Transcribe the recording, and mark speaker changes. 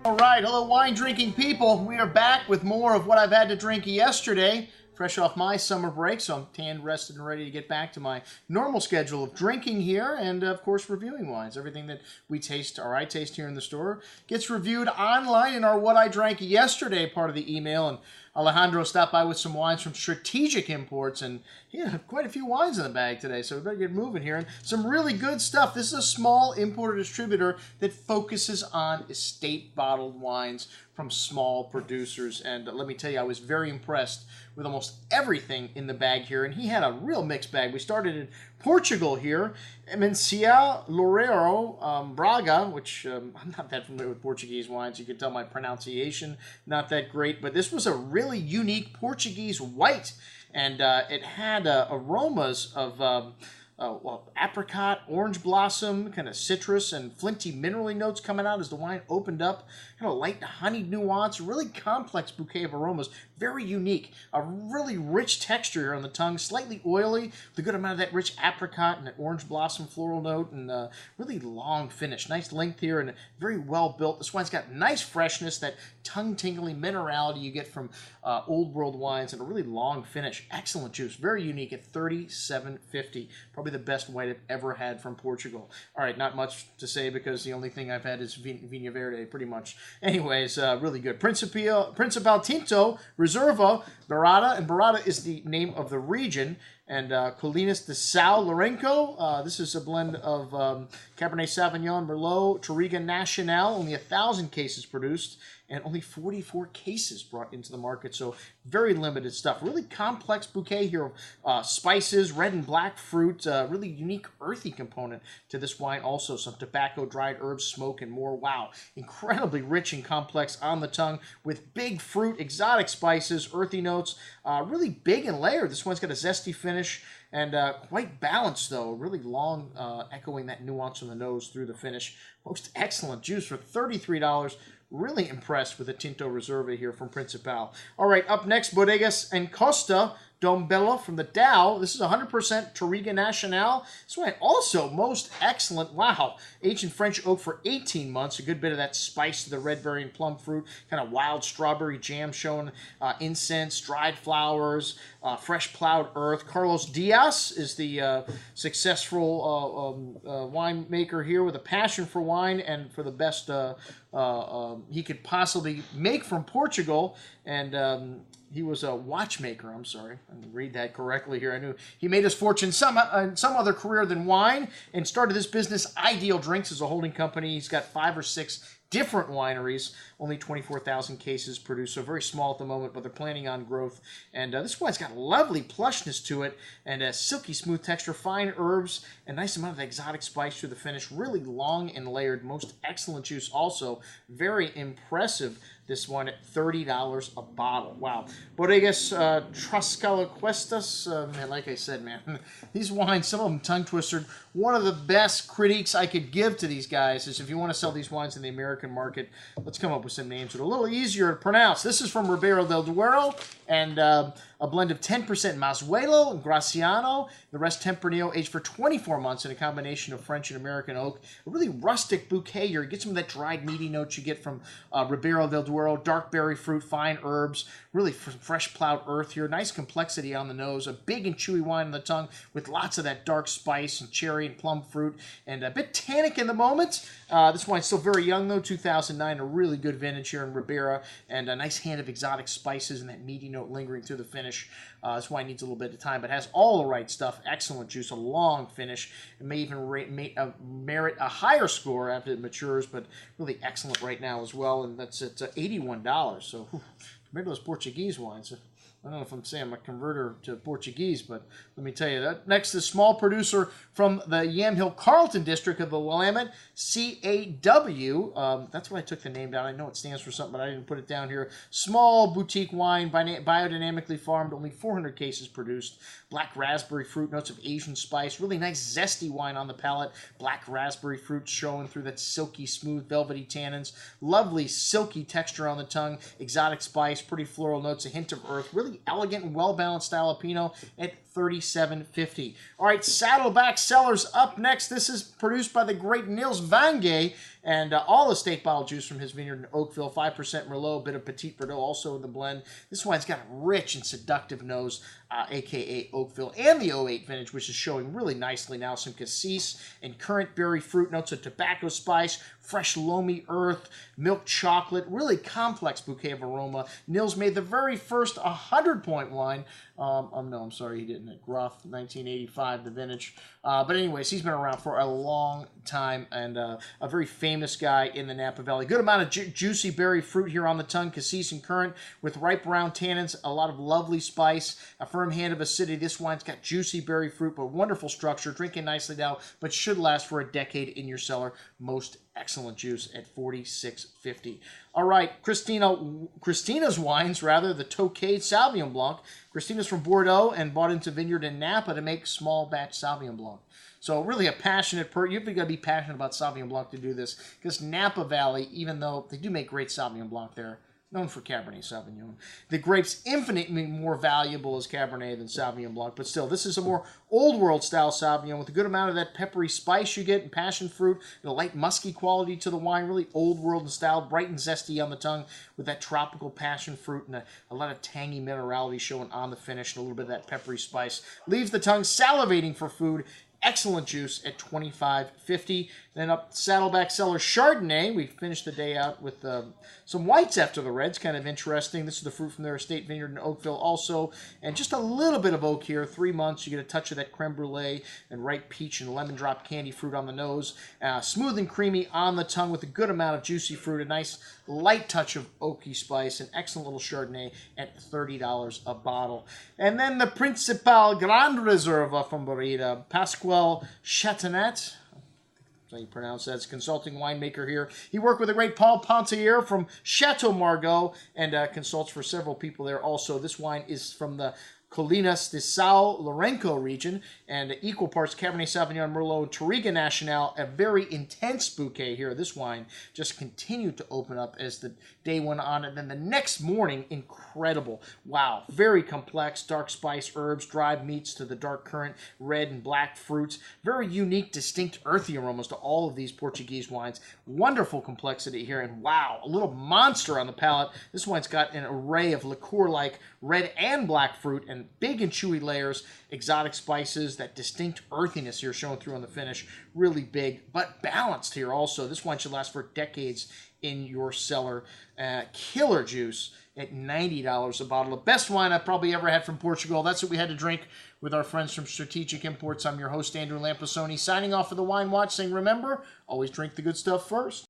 Speaker 1: All right, hello wine drinking people. We are back with more of what I've had to drink yesterday. Fresh off my summer break, so I'm tanned, rested, and ready to get back to my normal schedule of drinking here and, of course, reviewing wines. Everything that we taste, or I taste here in the store, gets reviewed online in our What I Drank Yesterday part of the email. And Alejandro stopped by with some wines from Strategic Imports, and he had quite a few wines in the bag today, so we better get moving here. And some really good stuff. This is a small importer distributor that focuses on estate bottled wines from small producers. And let me tell you, I was very impressed with almost everything in the bag here. And he had a real mixed bag. We started in Portugal here. Eminencia, Loureiro Braga, which I'm not that familiar with Portuguese wines. You can tell my pronunciation not that great. But this was a really unique Portuguese white. And it had aromas of apricot, orange blossom, kind of citrus, and flinty minerally notes coming out as the wine opened up. Kind of light honeyed nuance, really complex bouquet of aromas, very unique. A really rich texture here on the tongue, slightly oily, with a good amount of that rich apricot and that orange blossom floral note, and really long finish. Nice length here and very well built. This wine's got nice freshness, that tongue-tingling minerality you get from old world wines, and a really long finish. Excellent juice, very unique at $37.50. Probably the best white I've ever had from Portugal. All right, not much to say because the only thing I've had is Vinha Verde, pretty much. Anyways, really good. Pincipal Tinto, Reserva, Barata, and Barata is the name of the region. And Colinas de São Lourenço. This is a blend of Cabernet Sauvignon, Merlot, Touriga Nacional. Only 1,000 cases produced and only 44 cases brought into the market. So very limited stuff. Really complex bouquet here of spices, red and black fruit. Really unique earthy component to this wine. Also some tobacco, dried herbs, smoke, and more. Wow. Incredibly rich and complex on the tongue with big fruit, exotic spices, earthy notes. Really big and layered. This one's got a zesty finish and quite balanced, though. Really long, echoing that nuance on the nose through the finish. Most excellent juice for $33. Really impressed with the Tinto Reserva here from Pincipal. All right, up next, Bodegas Encosta Dombella from the Dow. This is 100% Touriga Nacional. This wine also most excellent. Wow. Aged in French oak for 18 months. A good bit of that spice to the red berry and plum fruit. Kind of wild strawberry jam showing incense, dried flowers, fresh plowed earth. Carlos Diaz is the successful winemaker here with a passion for wine and for the best he could possibly make from Portugal. And he was a watchmaker. I'm sorry, I didn't read that correctly here. I knew he made his fortune in some other career than wine and started this business, Ideal Drinks, as a holding company. He's got 5 or 6 different wineries, only 24,000 cases produced, so very small at the moment, but they're planning on growth. And this wine's got lovely plushness to it and a silky smooth texture, fine herbs, a nice amount of exotic spice through the finish, really long and layered, most excellent juice also, very impressive. This one at $30 a bottle. Wow. Bodegas Trascalacuestas. Man, like I said, man, these wines, some of them tongue-twistered. One of the best critiques I could give to these guys is if you want to sell these wines in the American market, let's come up with some names that are a little easier to pronounce. This is from Ribera del Duero, and a blend of 10% Mazuelo and Graciano. The rest Tempranillo, aged for 24 months in a combination of French and American oak. A really rustic bouquet here. You get some of that dried meaty notes you get from Ribera del Duero. Dark berry fruit, fine herbs, really fresh plowed earth here. Nice complexity on the nose. A big and chewy wine on the tongue with lots of that dark spice and cherry and plum fruit. And a bit tannic in the moment. This wine's still very young though, 2009. A really good vintage here in Ribera. And a nice hand of exotic spices and that meaty note lingering through the finish. This wine needs a little bit of time, but has all the right stuff. Excellent juice, a long finish. It may even merit a higher score after it matures, but really excellent right now as well. And that's at $81. So compared to those Portuguese wines, I don't know if I'm saying I'm a converter to Portuguese, but let me tell you that. Next is small producer from the Yamhill Carlton district of the Willamette, CAW. That's why I took the name down. I know it stands for something, but I didn't put it down here. Small boutique wine, biodynamically farmed, only 400 cases produced. Black raspberry fruit, notes of Asian spice. Really nice zesty wine on the palate. Black raspberry fruit showing through that silky, smooth, velvety tannins. Lovely, silky texture on the tongue. Exotic spice, pretty floral notes, a hint of earth. Really elegant and well-balanced style of Pinot at $37.50. All right, Saddleback Cellars up next. This is produced by the great Niels Vange, And all estate bottle juice from his vineyard in Oakville, 5% Merlot, a bit of Petit Verdot also in the blend. This wine's got a rich and seductive nose, a.k.a. Oakville, and the '08 vintage, which is showing really nicely now. Some cassis and currant berry fruit notes, a tobacco spice, fresh loamy earth, milk chocolate, really complex bouquet of aroma. Nils made the very first 100-point wine. No, I'm sorry, he didn't. Gruff, 1985, the vintage. But anyways, he's been around for a long time and a very famous guy in the Napa Valley. Good amount of juicy berry fruit here on the tongue, cassis and currant with ripe brown tannins, a lot of lovely spice, a firm hand of acidity. This wine's got juicy berry fruit, but wonderful structure, drinking nicely now, but should last for a decade in your cellar. Most excellent juice at $46.50. All right, Christina's wines, rather, the Tokay Sauvignon Blanc. Christina's from Bordeaux and bought into vineyard in Napa to make small batch Sauvignon Blanc. So really a passionate you've got to be passionate about Sauvignon Blanc to do this, because Napa Valley, even though they do make great Sauvignon Blanc there, known for Cabernet Sauvignon. The grape's infinitely more valuable as Cabernet than Sauvignon Blanc, but still, this is a more old world style Sauvignon with a good amount of that peppery spice you get and passion fruit, and a light musky quality to the wine, really old world in style, bright and zesty on the tongue with that tropical passion fruit and a lot of tangy minerality showing on the finish and a little bit of that peppery spice. Leaves the tongue salivating for food. Excellent juice at $25.50. Then up Saddleback Cellar Chardonnay. We finished the day out with some whites after the reds. Kind of interesting. This is the fruit from their estate vineyard in Oakville also. And just a little bit of oak here. 3 months. You get a touch of that creme brulee and ripe peach and lemon drop candy fruit on the nose. Smooth and creamy on the tongue with a good amount of juicy fruit. A nice light touch of oaky spice. An excellent little Chardonnay at $30 a bottle. And then the Pincipal Grand Reserva from Barita. Pasquale Chateaunet. That's how you pronounce that. It's a consulting winemaker here. He worked with the great Paul Pontier from Chateau Margaux and consults for several people there also. This wine is from the Colinas de São Lourenço region, and equal parts Cabernet Sauvignon, Merlot, Touriga Nacional, a very intense bouquet here. This wine just continued to open up as the day went on, and then the next morning, incredible. Wow, very complex, dark spice, herbs, dried meats to the dark currant, red and black fruits. Very unique, distinct, earthy aromas to all of these Portuguese wines. Wonderful complexity here, and wow, a little monster on the palate. This wine's got an array of liqueur-like red and black fruit, and big and chewy layers, exotic spices, that distinct earthiness here showing through on the finish. Really big, but balanced here also. This wine should last for decades in your cellar. Killer juice at $90 a bottle. The best wine I've probably ever had from Portugal. That's what we had to drink with our friends from Strategic Imports. I'm your host, Andrew Lampasoni, signing off for the Wine Watch, saying remember, always drink the good stuff first.